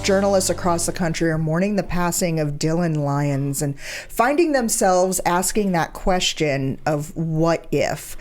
journalists across the country are mourning the passing of Dylan Lyons and finding themselves asking that question of what if.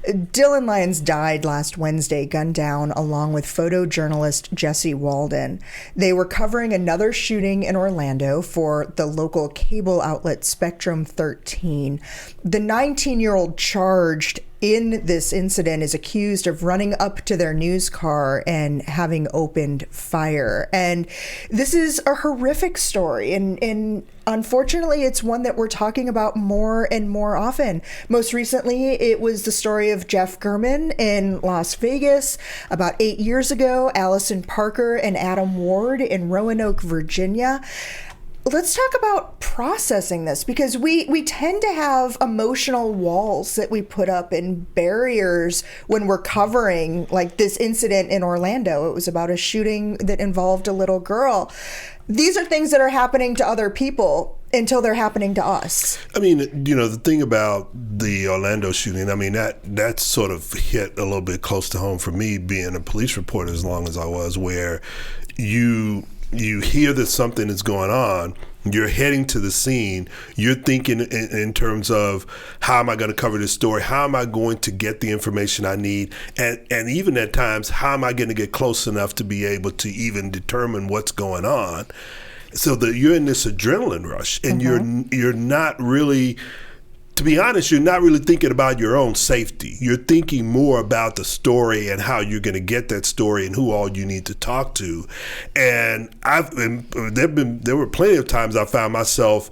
Dylan Lyons died last Wednesday, gunned down along with photojournalist Jesse Walden. They were covering another shooting in Orlando for the local cable outlet Spectrum 13. The 19-year-old charged in this incident is accused of running up to their news car and having opened fire. And this is a horrific story. And unfortunately, it's one that we're talking about more and more often. Most recently, it was the story of Jeff German in Las Vegas. About 8 years ago, Allison Parker and Adam Ward in Roanoke, Virginia. Let's talk about processing this, because we tend to have emotional walls that we put up and barriers when we're covering like this incident in Orlando. It was about a shooting that involved a little girl. These are things that are happening to other people until they're happening to us. I mean, you know, the thing about the Orlando shooting, I mean, that sort of hit a little bit close to home for me, being a police reporter as long as I was, where you hear that something is going on, you're heading to the scene, you're thinking in terms of, how am I going to cover this story? How am I going to get the information I need? And even at times, how am I going to get close enough to be able to even determine what's going on? So that you're in this adrenaline rush, and you're not really, to be honest, you're not really thinking about your own safety. You're thinking more about the story and how you're going to get that story and who all you need to talk to. And there were plenty of times I found myself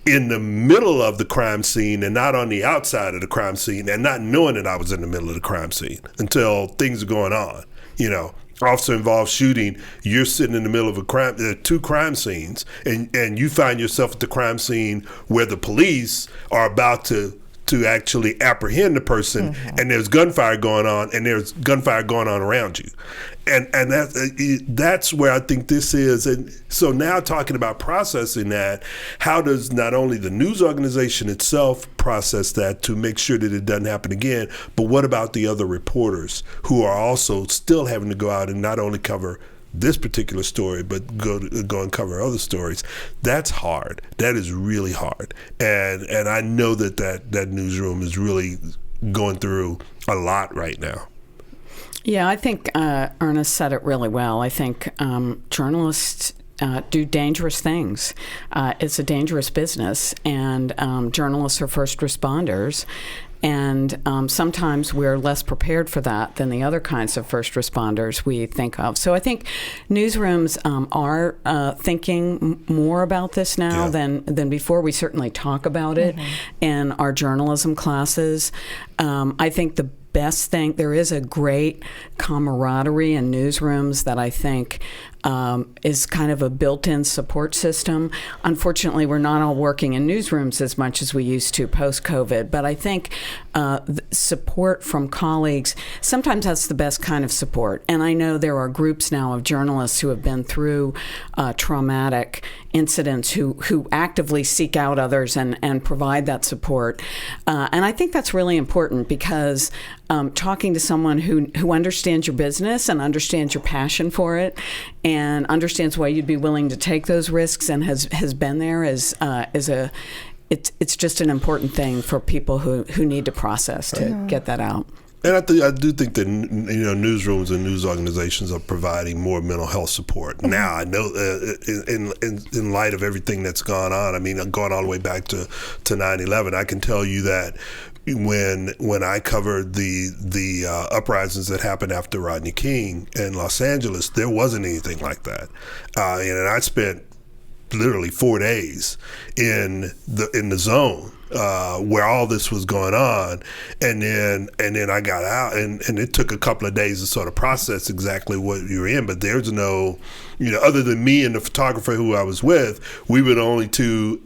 in the middle of the crime scene and not on the outside of the crime scene, and not knowing that I was in the middle of the crime scene until things are going on. You know, officer-involved shooting, you're sitting in the middle of a crime, two crime scenes, and you find yourself at the crime scene where the police are about to actually apprehend the person, and there's gunfire going on, and there's gunfire going on around you. And that's where I think this is. And so now talking about processing that, how does not only the news organization itself process that to make sure that it doesn't happen again, but what about the other reporters who are also still having to go out and not only cover this particular story, but go and cover other stories? That's hard. That is really hard. And I know that newsroom is really going through a lot right now. Yeah, I think Ernest said it really well. I think journalists do dangerous things. It's a dangerous business, and journalists are first responders. And sometimes we're less prepared for that than the other kinds of first responders we think of. So I think newsrooms are thinking more about this now than before. We certainly talk about it in our journalism classes. I think the best thing, there is a great camaraderie in newsrooms that I think is kind of a built-in support system. Unfortunately, we're not all working in newsrooms as much as we used to post-COVID, but I think support from colleagues, sometimes that's the best kind of support. And I know there are groups now of journalists who have been through traumatic incidents who actively seek out others and provide that support. And I think that's really important, because talking to someone who understands your business and understands your passion for it and understands why you'd be willing to take those risks and has been there it's just an important thing for people who need to process to get that out. And I do think that, you know, newsrooms and news organizations are providing more mental health support now. I know in light of everything that's gone on. I mean, going all the way back to 9/11, I can tell you that when I covered the uprisings that happened after Rodney King in Los Angeles, there wasn't anything like that. And I spent literally 4 days in the zone where all this was going on, and then I got out, and it took a couple of days to sort of process exactly what you were in. But there's no, you know, other than me and the photographer who I was with, we were the only two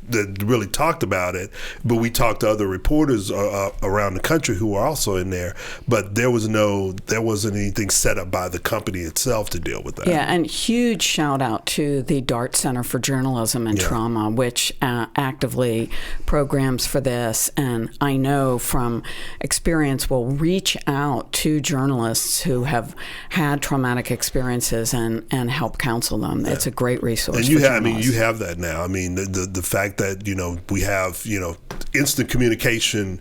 that really talked about it. But we talked to other reporters around the country who were also in there. But there wasn't anything set up by the company itself to deal with that. Yeah, and huge shout out to the Dart Center for Journalism and Trauma, which actively programs for this, and I know from experience will reach out to journalists who have had traumatic experiences and help counsel them. Yeah. It's a great resource. And you have that now. I mean, the fact that we have instant communication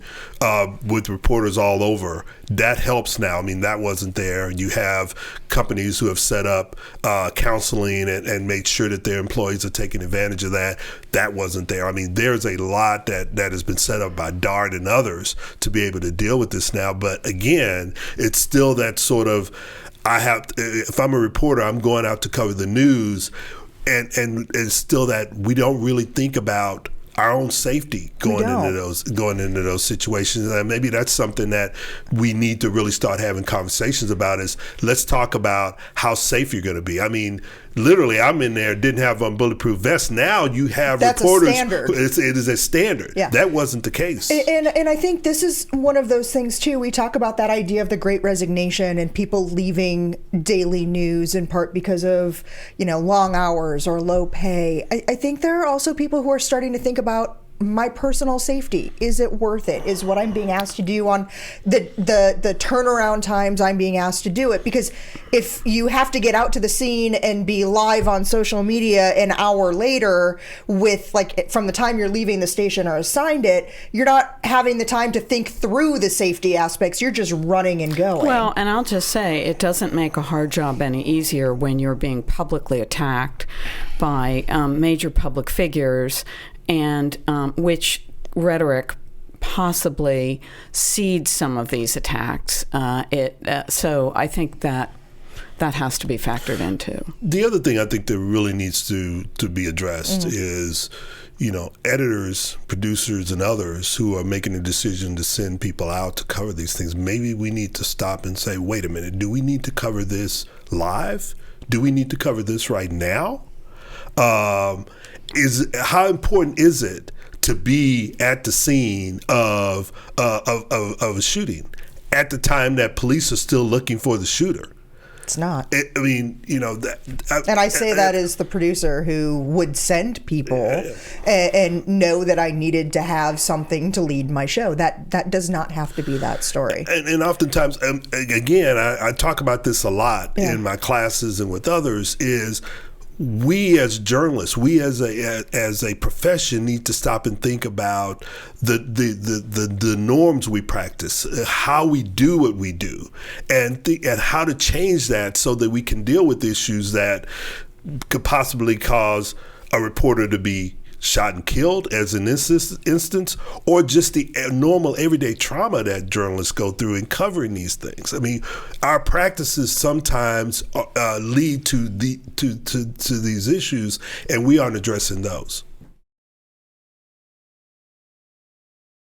with reporters all over, that helps now. I mean, that wasn't there. You have companies who have set up counseling and made sure that their employees are taking advantage of that. That wasn't there. I mean, there's a lot that has been set up by DART and others to be able to deal with this now. But again, it's still that sort of, if I'm a reporter, I'm going out to cover the news, and it's still that we don't really think about our own safety going into those situations. And maybe that's something that we need to really start having conversations about, is let's talk about how safe you're going to be. I mean, literally, I'm in there, didn't have a bulletproof vest. Now you have that's reporters. A standard. It is a standard. Yeah. That wasn't the case. And I think this is one of those things too. We talk about that idea of the Great Resignation and people leaving daily news in part because of, long hours or low pay. I think there are also people who are starting to think about my personal safety. Is it worth it? Is what I'm being asked to do on the turnaround times I'm being asked to do it? Because if you have to get out to the scene and be live on social media an hour later with from the time you're leaving the station or assigned it, you're not having the time to think through the safety aspects. You're just running and going. Well, and I'll just say it doesn't make a hard job any easier when you're being publicly attacked by major public figures, and which rhetoric possibly seeds some of these attacks. So I think that has to be factored into. The other thing I think that really needs to be addressed is, editors, producers, and others who are making a decision to send people out to cover these things. Maybe we need to stop and say, wait a minute, do we need to cover this live? Do we need to cover this right now? How important is it to be at the scene of a shooting at the time that police are still looking for the shooter? It's not. And I say that as the producer who would send people and know that I needed to have something to lead my show. That does not have to be that story. And oftentimes, again, I talk about this a lot in my classes and with others, is we as journalists, we as a profession need to stop and think about the norms we practice, how we do what we do, and how to change that so that we can deal with issues that could possibly cause a reporter to be shot and killed as an instance, or just the normal everyday trauma that journalists go through in covering these things. I mean, our practices sometimes lead to these issues, and we aren't addressing those.